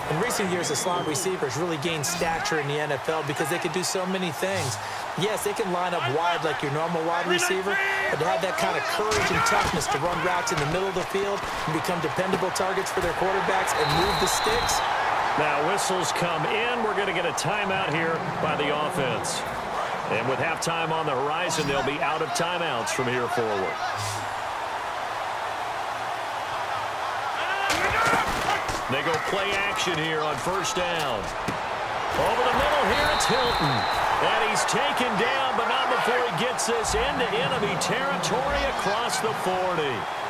In recent years, the slot receivers really gained stature in the NFL because they can do so many things. Yes, they can line up wide like your normal wide receiver, but to have that kind of courage and toughness to run routes in the middle of the field and become dependable targets for their quarterbacks and move the sticks. Now whistles come in. We're going to get a timeout here by the offense. And with halftime on the horizon, they'll be out of timeouts from here forward. They go play action here on first down. Over the middle here, it's Hilton. And he's taken down, but not before he gets this into enemy territory across the 40.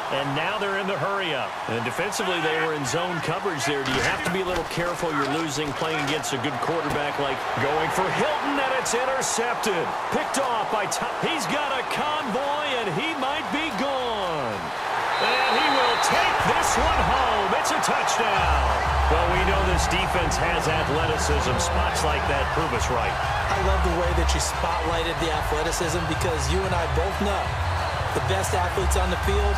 And now they're in the hurry-up. And defensively, they were in zone coverage there. Do you have to be a little careful? You're losing, playing against a good quarterback like going for Hilton, and it's intercepted. Picked off by He's got a convoy, and he might be gone. And he will take this one home. It's a touchdown. Well, we know this defense has athleticism. Spots like that prove us right. I love the way that you spotlighted the athleticism because you and I both know the best athletes on the field,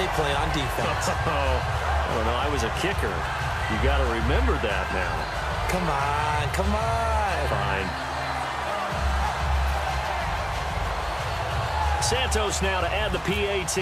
they play on defense. I don't know. I was a kicker. You got to remember that now. Come on, come on. Fine. Santos now to add the PAT.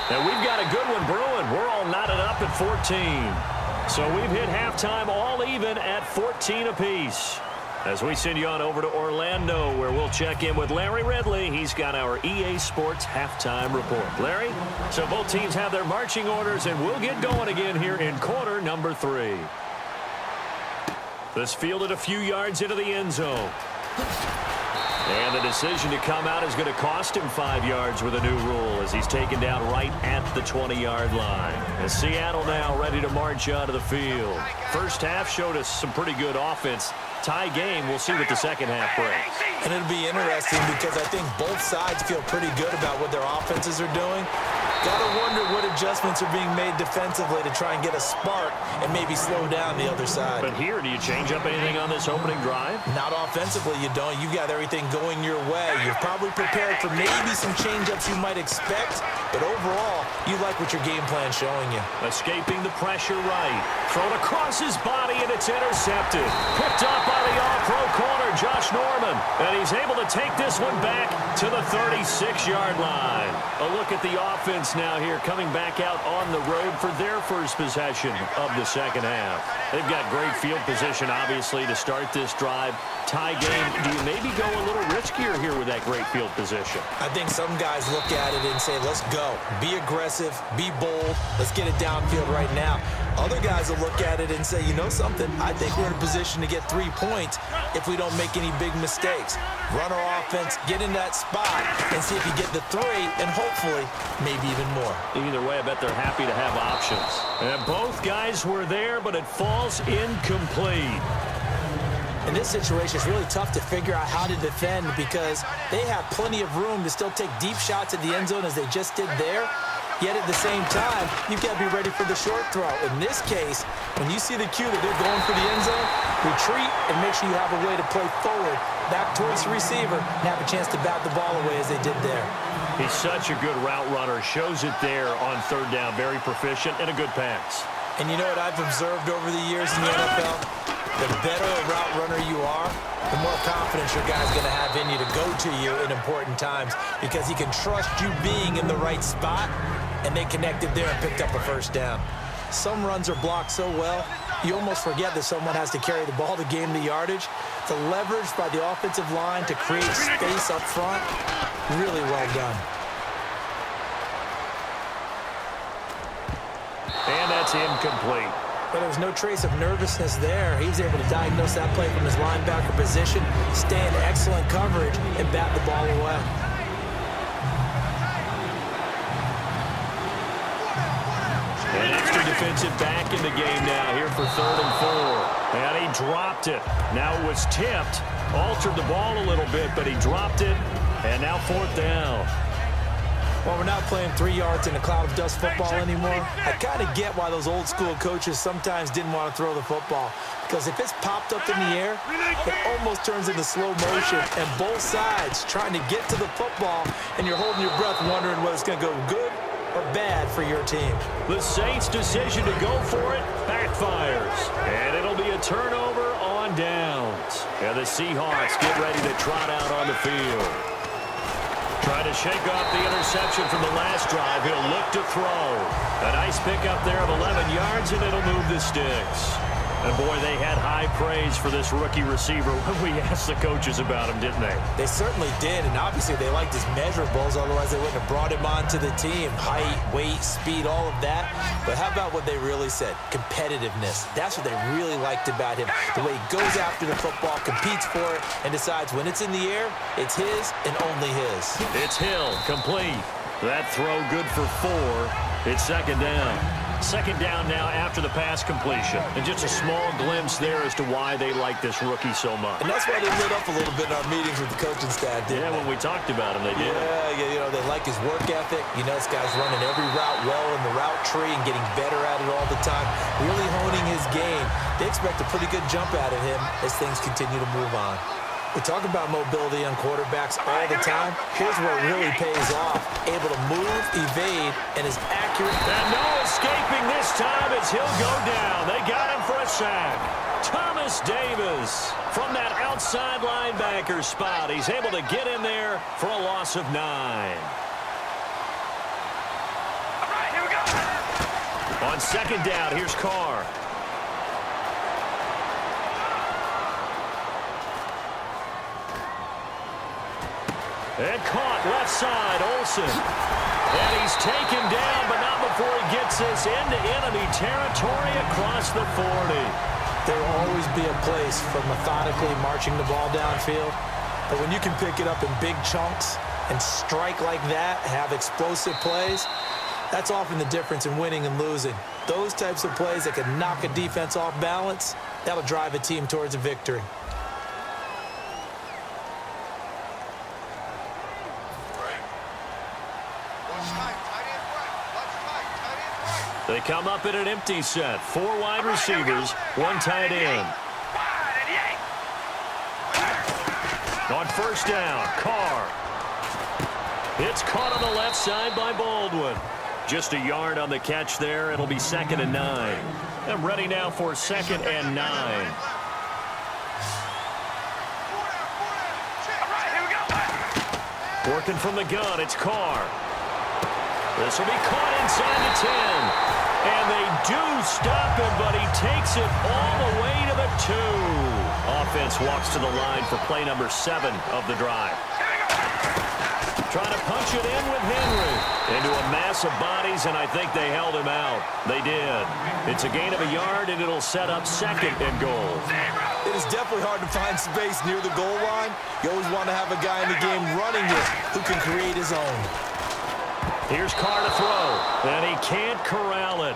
And we've got a good one brewing. We're all knotted up at 14. So we've hit halftime all even at 14 apiece. As we send you on over to Orlando, where we'll check in with Larry Ridley. He's got our EA Sports halftime report. Larry, so both teams have their marching orders, and we'll get going again here in quarter number 3. This fielded a few yards into the end zone. And the decision to come out is going to cost him 5 yards with a new rule as he's taken down right at the 20-yard line. And Seattle now ready to march out of the field. First half showed us some pretty good offense. Tie game. We'll see what the second half brings. And it'll be interesting because I think both sides feel pretty good about what their offenses are doing. Got to wonder what adjustments are being made defensively to try and get a spark and maybe slow down the other side. But here, do you change up anything on this opening drive? Not offensively, you don't. You've got everything going your way. You're probably prepared for maybe some change-ups you might expect, but overall, you like what your game plan's showing you. Escaping the pressure right. Thrown across his body, and it's intercepted. Picked up by the all-pro corner, Josh Norman. And he's able to take this one back to the 36-yard line. A look at the offense now here, coming back out on the road for their first possession of the second half. They've got great field position, obviously, to start this drive. Tie game. Do you maybe go a little riskier here with that great field position? I think some guys look at it and say, let's go. Be aggressive. Be bold. Let's get it downfield right now. Other guys will look at it and say, you know something? I think we're in a position to get 3 points if we don't make any big mistakes. Run our offense, get in that spot, and see if you get the 3, and hopefully maybe even more. Either way, I bet they're happy to have options. And both guys were there, but it falls incomplete. In this situation, it's really tough to figure out how to defend because they have plenty of room to still take deep shots at the end zone as they just did there. Yet at the same time, you've got to be ready for the short throw. In this case, when you see the cue that they're going for the end zone, retreat and make sure you have a way to play forward, back towards the receiver, and have a chance to bat the ball away as they did there. He's such a good route runner. Shows it there on third down. Very proficient and a good pass. And you know what I've observed over the years in the NFL? The better a route runner you are, the more confidence your guy's going to have in you to go to you in important times because he can trust you being in the right spot, and they connected there and picked up a first down. Some runs are blocked so well, you almost forget that someone has to carry the ball to gain the yardage. The leverage by the offensive line to create space up front, really well done. And that's incomplete. But there was no trace of nervousness there. He was able to diagnose that play from his linebacker position, stay in excellent coverage, and bat the ball away. An extra defensive back in the game now here for 3rd and 4. And he dropped it. Now it was tipped. Altered the ball a little bit, but he dropped it. And now 4th down. Well, we're not playing 3 yards in a cloud of dust football anymore. I kind of get why those old school coaches sometimes didn't want to throw the football. Because if it's popped up in the air, it almost turns into slow motion. And both sides trying to get to the football, and you're holding your breath wondering whether it's going to go good or bad for your team. The Saints' decision to go for it backfires. And it'll be a turnover on downs. And the Seahawks get ready to trot out on the field. Trying to shake off the interception from the last drive. He'll look to throw. A nice pickup there of 11 yards, and it'll move the sticks. And, boy, they had high praise for this rookie receiver when we asked the coaches about him, didn't they? They certainly did, and obviously they liked his measurables. Otherwise, they wouldn't have brought him onto the team. Height, weight, speed, all of that. But how about what they really said? Competitiveness. That's what they really liked about him. The way he goes after the football, competes for it, and decides when it's in the air, it's his and only his. It's Hill, complete. That throw good for 4. It's second down. Second down now after the pass completion. And just a small glimpse there as to why they like this rookie so much. And that's why they lit up a little bit in our meetings with the coaching staff, didn't they? When we talked about him, they did. Yeah, you know, they like his work ethic. You know, this guy's running every route well in the route tree and getting better at it all the time, really honing his game. They expect a pretty good jump out of him as things continue to move on. We talk about mobility on quarterbacks all the time. Here's where it really pays off. Able to move, evade, and is accurate. And no escaping this time as he'll go down. They got him for a sack. Thomas Davis from that outside linebacker spot. He's able to get in there for a loss of 9. All right, here we go. On second down, here's Carr. And caught left side, Olsen. And he's taken down, but not before he gets this into enemy territory across the 40. There will always be a place for methodically marching the ball downfield. But when you can pick it up in big chunks and strike like that, have explosive plays, that's often the difference in winning and losing. Those types of plays that can knock a defense off balance, that'll drive a team towards a victory. They come up in an empty set. 4 wide receivers, 1 tight end. On first down, Carr. It's caught on the left side by Baldwin. Just a yard on the catch there. It'll be 2nd and 9. I'm ready now for 2nd and 9. Working from the gun, it's Carr. This will be caught inside the 10. And they do stop him, but he takes it all the way to the 2. Offense walks to the line for play number 7 of the drive. Trying to punch it in with Henry. Into a mass of bodies, and I think they held him out. They did. It's a gain of a yard, and it'll set up 2nd and goal. It is definitely hard to find space near the goal line. You always want to have a guy in the game running it who can create his own. Here's Carr to throw, and he can't corral it.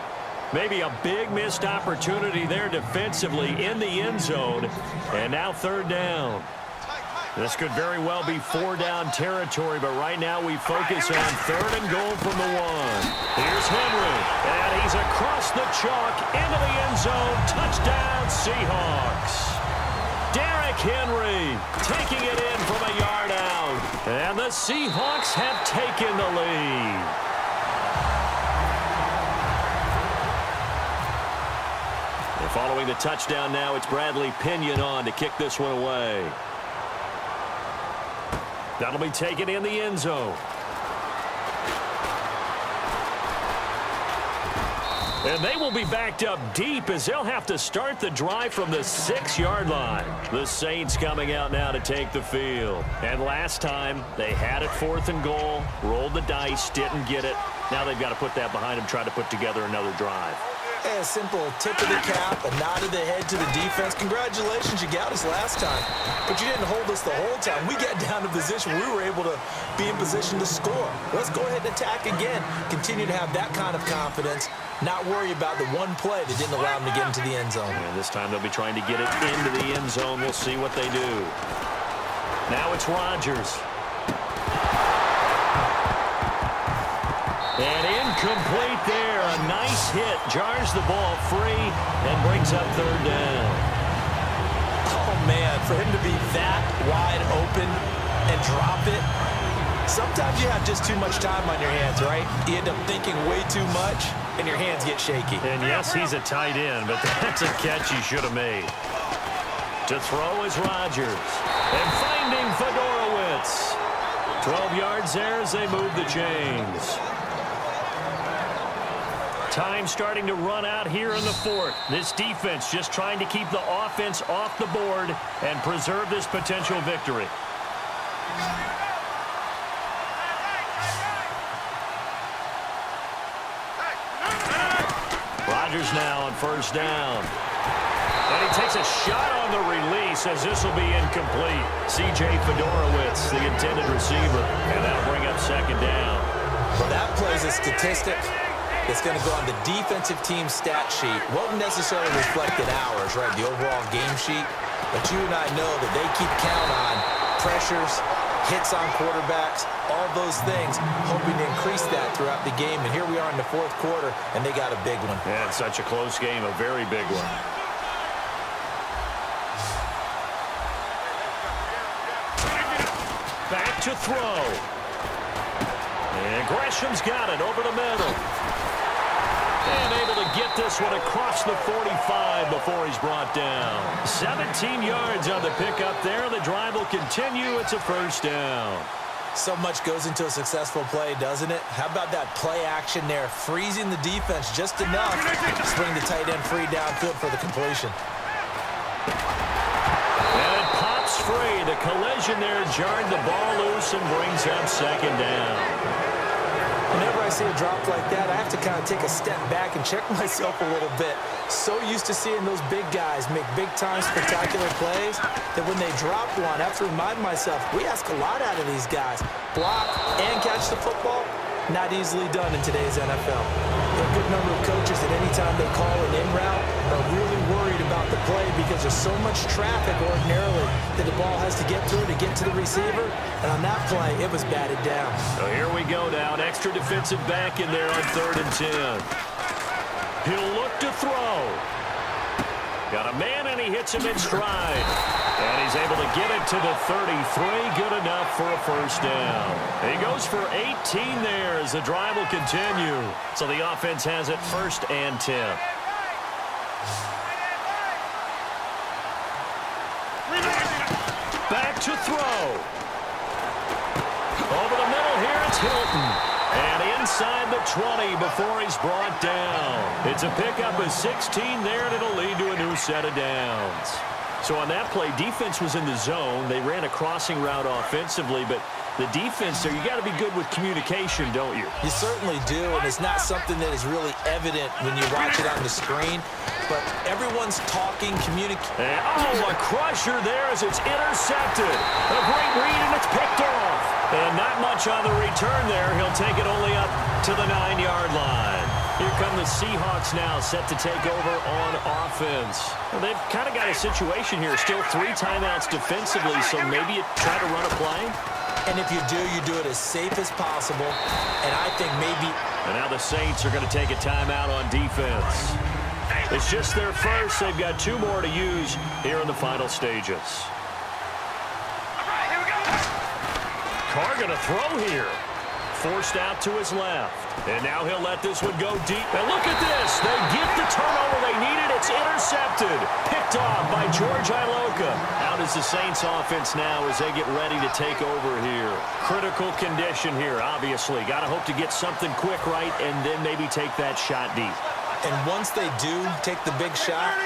Maybe a big missed opportunity there defensively in the end zone. And now 3rd down. This could very well be 4-down territory, but right now we focus on 3rd and goal from the 1. Here's Henry, and he's across the chalk into the end zone. Touchdown, Seahawks. Derrick Henry taking it in from a yard out. And the Seahawks have taken the lead. And following the touchdown now, it's Bradley Pinion on to kick this one away. That'll be taken in the end zone. And they will be backed up deep as they'll have to start the drive from the 6-yard line. The Saints coming out now to take the field. And last time, they had it 4th and goal, rolled the dice, didn't get it. Now they've got to put that behind them, try to put together another drive. A simple tip of the cap, a nod of the head to the defense. Congratulations, you got us last time. But you didn't hold us the whole time. We got down to position. We were able to be in position to score. Let's go ahead and attack again. Continue to have that kind of confidence. Not worry about the one play that didn't allow them to get into the end zone. And this time they'll be trying to get it into the end zone. We'll see what they do. Now it's Rodgers. And incomplete there. A nice hit. Jars the ball free and brings up 3rd down. Oh, man, for him to be that wide open and drop it, Sometimes you have just too much time on your hands, right? You end up thinking way too much, and your hands get shaky. And yes, he's a tight end, but that's a catch he should have made. To throw is Rodgers. And finding Fedorowicz. 12 yards there as they move the chains. Time starting to run out here in the fourth. This defense just trying to keep the offense off the board and preserve this potential victory. Rodgers now on first down. And he takes a shot on the release as this will be incomplete. C.J. Fedorowicz, the intended receiver. And that'll bring up second down. Well, that plays a statistic that's going to go on the defensive team stat sheet. Won't necessarily reflect in ours, right, the overall game sheet. But you and I know that they keep count on pressures, hits on quarterbacks, all those things, hoping to increase that throughout the game. And here we are in the fourth quarter, and they got a big one. Yeah, it's such a close game, a very big one. Back to throw. And Gresham's got it over the middle. And able to get this one across the 45 before he's brought down. 17 yards on the pickup there. The drive will continue. It's a first down. So much goes into a successful play, doesn't it? How about that play action there, freezing the defense just enough to swing the tight end free downfield for the completion. And it pops free. The collision there jarred the ball loose and brings up second down. Whenever I see a drop like that, I have to kind of take a step back and check myself a little bit. So used to seeing those big guys make big-time spectacular plays that when they drop one, I have to remind myself, we ask a lot out of these guys. Block and catch the football, not easily done in today's NFL. A good number of coaches at any time they call an in route are really worried about the play because there's so much traffic ordinarily that the ball has to get through to get to the receiver. And on that play, it was batted down. So here we go now. An extra defensive back in there on 3rd and 10. He'll look to throw. Got a man, and he hits him in stride. And he's able to get it to the 33. Good enough for a first down. He goes for 18 there as the drive will continue. So the offense has it 1st and 10. Back to throw. Over the middle here, it's Hilton. And inside the 20 before he's brought down. It's a pickup of 16 there, and it'll lead to a new set of downs. So on that play, defense was in the zone. They ran a crossing route offensively, but the defense there, you got to be good with communication, don't you? You certainly do, and it's not something that is really evident when you watch it on the screen. But everyone's talking, communicating. Oh, a crusher there as it's intercepted. A great read, and it's picked off. And not much on the return there. He'll take it only up to the 9-yard line. Here come the Seahawks now, set to take over on offense. Well, they've kind of got a situation here. Still 3 timeouts defensively, so maybe you try to run a play. And if you do it as safe as possible. And I think maybe... And now the Saints are going to take a timeout on defense. It's just their first. They've got 2 more to use here in the final stages. Carr going to throw here. Forced out to his left. And now he'll let this one go deep. And look at this. They get the turnover they needed. It's intercepted. Picked off by George Iloka. Out is the Saints offense now as they get ready to take over here. Critical condition here, obviously. Got to hope to get something quick right and then maybe take that shot deep. And once they do take the big shot,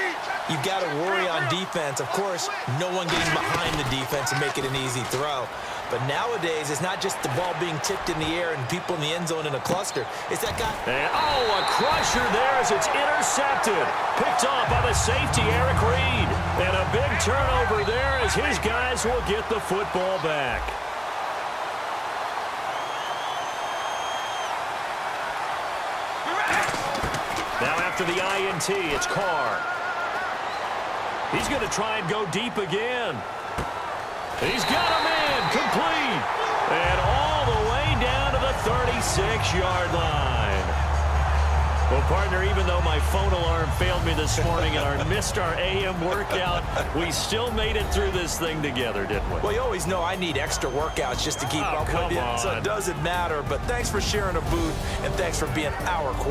you've got to worry on defense. Of course, no one getting behind the defense and make it an easy throw. But nowadays, it's not just the ball being tipped in the air and people in the end zone in a cluster. It's that guy. And, a crusher there as it's intercepted. Picked off by the safety, Eric Reed. And a big turnover there as his guys will get the football back. Now after the INT, it's Carr. He's going to try and go deep again. He's got a man, complete. And all the way down to the 36-yard line. Well, partner, even though my phone alarm failed me this morning and missed our AM workout, we still made it through this thing together, didn't we? Well, you always know I need extra workouts just to keep up with you, so it doesn't matter. But thanks for sharing a booth, and thanks for being our quarterback.